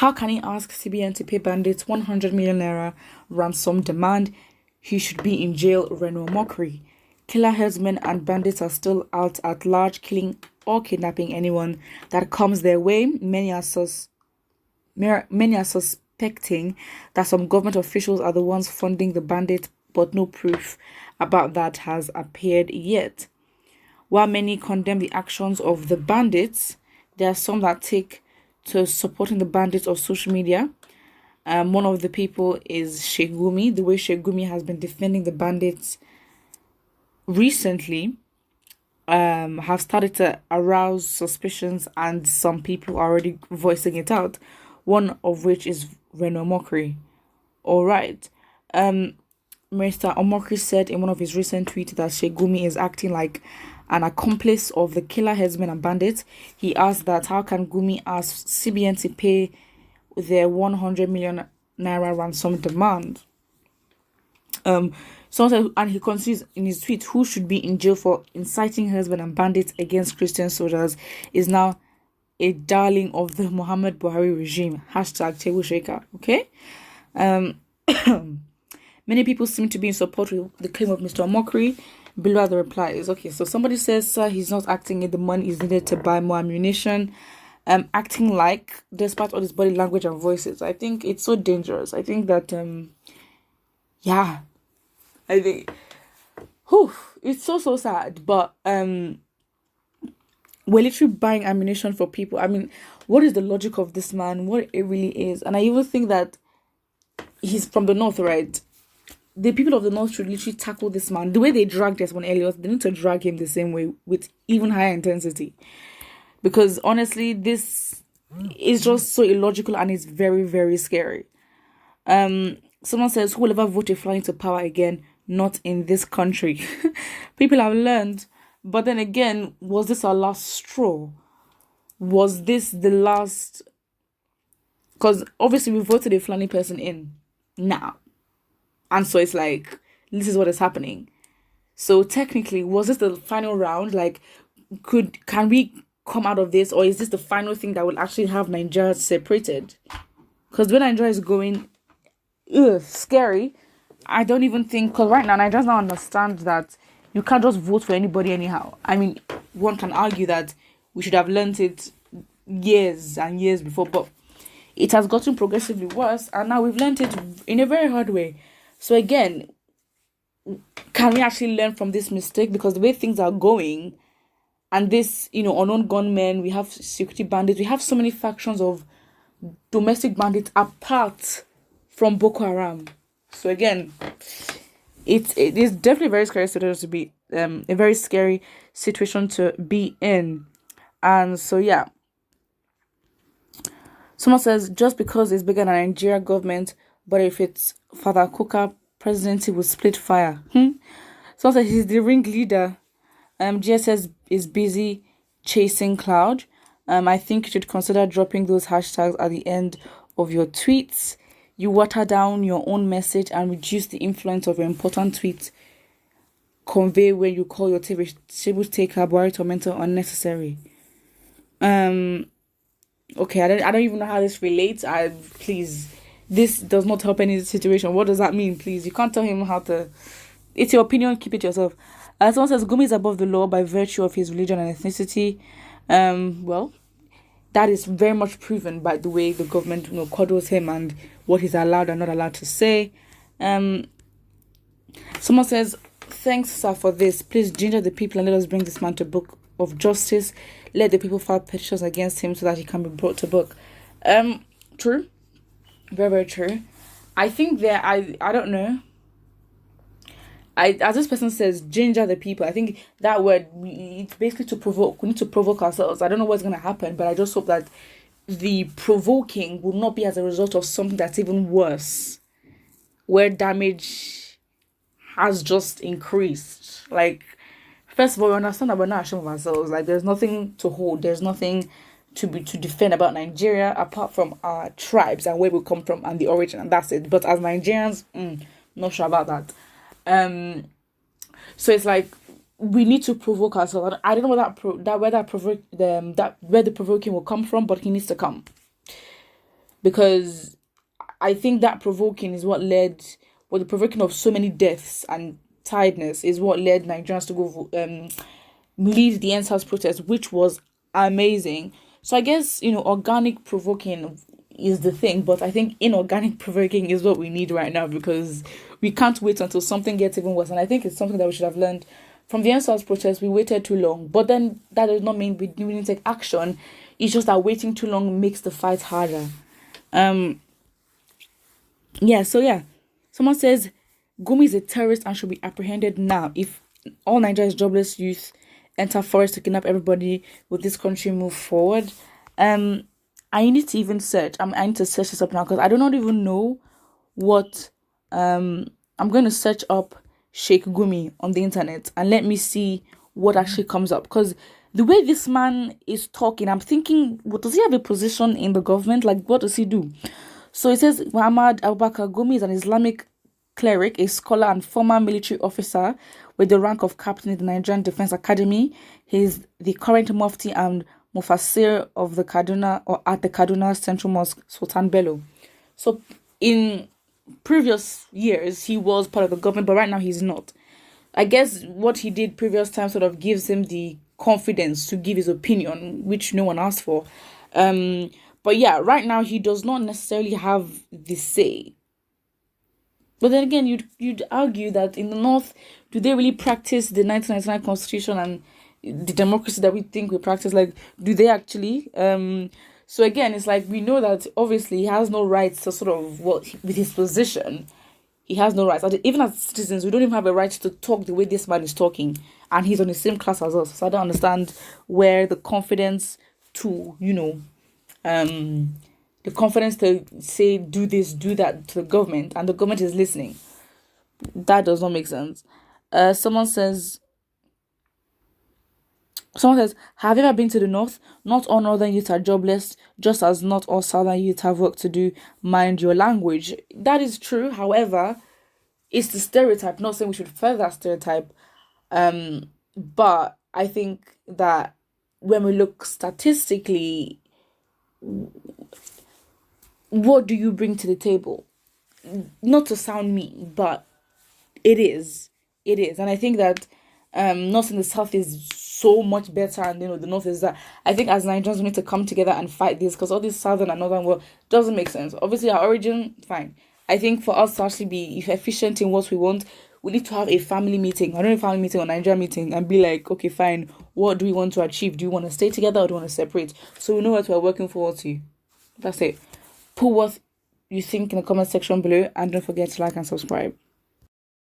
How can he ask CBN to pay bandits 100 million naira ransom demand? He should be in jail. Reno mockery. Killer herdsmen and bandits are still out at large, killing or kidnapping anyone that comes their way. Many are suspecting that some government officials are the ones funding the bandits, but no proof about that has appeared yet. While many condemn the actions of the bandits, there are some that take to supporting the bandits of social media. One of the people is GUMI. The way GUMI has been defending the bandits recently have started to arouse suspicions, and some people are already voicing it out. One of which is Reno mockery. All right. Mr. Omokri said in one of his recent tweets that GUMI is acting like an accomplice of the killer herdsmen and bandits. He asked that how can GUMI ask CBN to pay their 100 million naira ransom demand? Someone said, and he continues in his tweet, who should be in jail for inciting herdsmen and bandits against Christian soldiers is now a darling of the Muhammad Buhari regime. Hashtag Tebu Shaker. Okay. Many people seem to be in support with the claim of Mr. Omokri. Below are the replies. Okay, so somebody says, sir, he's not acting it. The money is needed to buy more ammunition. Acting like, despite all his body language and voices. I think it's so dangerous. I think that, I think, it's so sad. But we're literally buying ammunition for people. I mean, what is the logic of this man? What it really is? And I even think that he's from the north, right? The people of the north should literally tackle this man. The way they dragged Desmond Elliot, they need to drag him the same way with even higher intensity. Because honestly, this is just so illogical and it's very, very scary. Someone says, who will ever vote a fly into power again? Not in this country. People have learned. But then again, was this our last straw? Was this the last? Because obviously we voted a flying person in now. And so it's like, this is what is happening. So technically, was this the final round? Like, can we come out of this? Or is this the final thing that will actually have Nigeria separated? Because when Nigeria is going, scary, I don't even think, because right now, Nigerians now understand that you can't just vote for anybody anyhow. I mean, one can argue that we should have learned it years and years before, but it has gotten progressively worse, and now we've learned it in a very hard way. So again, can we actually learn from this mistake? Because the way things are going, and this, unknown gunmen, we have security bandits, we have so many factions of domestic bandits apart from Boko Haram. So again, it is definitely a very scary situation to be, a very scary situation to be in. And so yeah. Someone says, just because it's bigger than Nigeria government, but if it's Father Kuka presidency will split fire. Someone says he's the ringleader. GSS is busy chasing cloud. I think you should consider dropping those hashtags at the end of your tweets. You water down your own message and reduce the influence of your important tweets. Convey when you call your table taker, Buhari tormentor unnecessary. Okay, I don't even know how this relates. Please, this does not help any situation. What does that mean? Please, you can't tell him how to. It's your opinion. Keep it yourself. Someone says GUMI is above the law by virtue of his religion and ethnicity. Well, that is very much proven by the way the government coddles him and what he's allowed and not allowed to say. Someone says, thanks, sir, for this. Please ginger the people and let us bring this man to book of justice. Let the people file petitions against him so that he can be brought to book. True. Very, very true. I think I don't know. As this person says, ginger the people. I think that word, it's basically to provoke. We need to provoke ourselves. I don't know what's going to happen, but I just hope that the provoking will not be as a result of something that's even worse, where damage has just increased. Like, first of all, we understand that we're not ashamed of ourselves. Like, there's nothing to hold. There's nothing to defend about Nigeria apart from our tribes and where we come from and the origin, and that's it. But as Nigerians, not sure about that. So it's like we need to provoke ourselves. I don't know where the provoking will come from, but he needs to come. because I think that provoking is what led, the provoking of so many deaths and tiredness is what led Nigerians to go lead the NSAS protest, which was amazing. So I guess, organic provoking is the thing, but I think inorganic provoking is what we need right now, because we can't wait until something gets even worse. And I think it's something that we should have learned from the NSAS protest. We waited too long, but then that does not mean we didn't take action. It's just that waiting too long makes the fight harder. Someone says Gumi is a terrorist and should be apprehended now. If all Nigeria's jobless youth enter forest to kidnap everybody, will this country move forward? I need to even search. I need to search this up now, because I do not even know what. I'm going to search up Sheikh Gumi on the internet and let me see what actually comes up. Because the way this man is talking, I'm thinking, what does he have a position in the government? Like, what does he do? So it says Muhammad Abubakar Gumi is an Islamic cleric, a scholar, and former military officer with the rank of captain in the Nigerian Defense Academy. He's the current Mufti and Mufassir of the Kaduna, or at the Kaduna Central Mosque, Sultan Bello. So in previous years, he was part of the government, but right now he's not. I guess what he did previous time sort of gives him the confidence to give his opinion, which no one asked for. But yeah, right now he does not necessarily have the say. But then again, you'd argue that in the North, do they really practice the 1999 Constitution and the democracy that we think we practice? Like, do they actually? So again, it's like, we know that obviously he has no rights to sort of with his position. He has no rights. Even as citizens, we don't even have a right to talk the way this man is talking, and he's on the same class as us. So I don't understand where the confidence to, the confidence to say do this, do that to the government, and the government is listening. That does not make sense. Someone says, have you ever been to the North? Not all Northern youth are jobless, just as not all Southern youth have work to do. Mind your language. That is true. However, it's the stereotype. Not saying we should further stereotype. But I think that when we look statistically, what do you bring to the table? Not to sound mean, but it is. And I think that North and the South is so much better, and the North is that. I think as Nigerians we need to come together and fight this, because all this Southern and Northern world doesn't make sense. Obviously our origin, fine. I think for us to actually be efficient in what we want, we need to have a family meeting. I don't know, a family meeting or Nigeria meeting, and be like, okay, fine, what do we want to achieve? Do you want to stay together or do you want to separate? So we know what we're working forward to. That's it. Put what you think in the comment section below, and don't forget to like and subscribe.